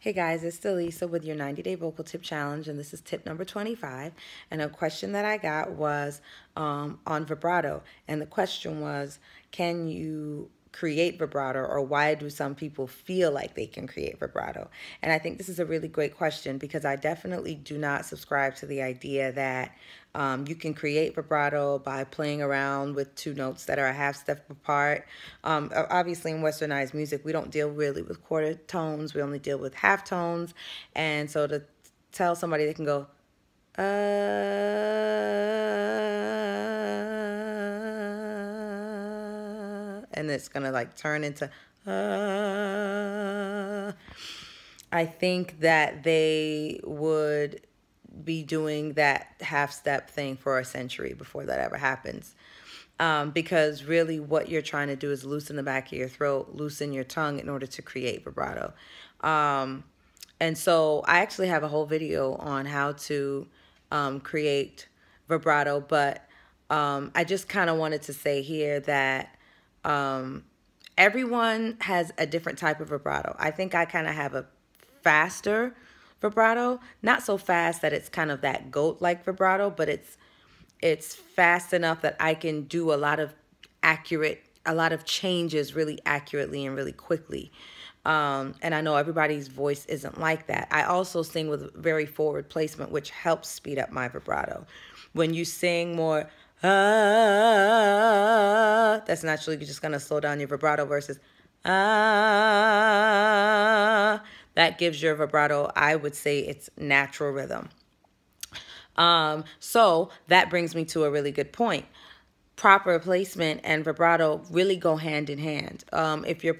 Hey guys, it's Lisa with your 90-day vocal tip challenge, and this is tip number 25. And a question that I got was on vibrato, and the question was, can you create vibrato, or why do some people feel like they can create vibrato? And I think this is a really great question because I definitely do not subscribe to the idea that you can create vibrato by playing around with two notes that are a half step apart. Obviously, in westernized music, we don't deal really with quarter tones. We only deal with half tones. And so to tell somebody they can go, and it's going to like turn into, I think that they would be doing that half step thing for a century before that ever happens. Because really what you're trying to do is loosen the back of your throat, loosen your tongue in order to create vibrato. And so I actually have a whole video on how to create vibrato, but I just kind of wanted to say here that everyone has a different type of vibrato. I think I kind of have a faster vibrato, not so fast that it's kind of that goat-like vibrato, but it's fast enough that I can do a lot of changes really accurately and really quickly. And I know everybody's voice isn't like that. I also sing with very forward placement, which helps speed up my vibrato. When you sing more, that's naturally just going to slow down your vibrato versus, that gives your vibrato, I would say, its natural rhythm. So that brings me to a really good point. Proper placement and vibrato really go hand in hand. If you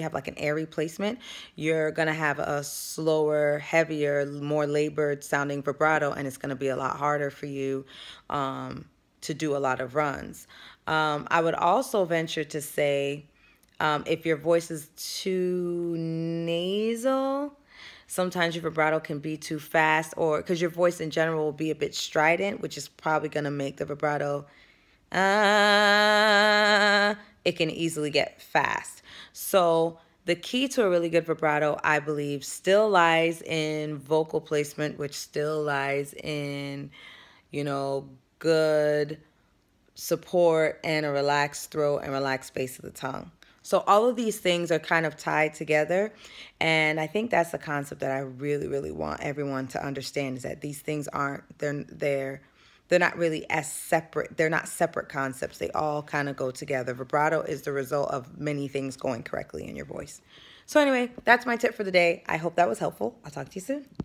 have like an airy placement, you're going to have a slower, heavier, more labored sounding vibrato, and it's going to be a lot harder for you to do a lot of runs. I would also venture to say, if your voice is too nasal, sometimes your vibrato can be too fast, or because your voice in general will be a bit strident, which is probably going to make the vibrato, it can easily get fast. So the key to a really good vibrato, I believe, still lies in vocal placement, which still lies in, good support and a relaxed throat and relaxed space of the tongue. So all of these things are kind of tied together, and I think that's the concept that I really, really want everyone to understand, is that these things they're not really as separate. They're not separate concepts. They all kind of go together. Vibrato is the result of many things going correctly in your voice. So anyway, that's my tip for the day. I hope that was helpful. I'll talk to you soon.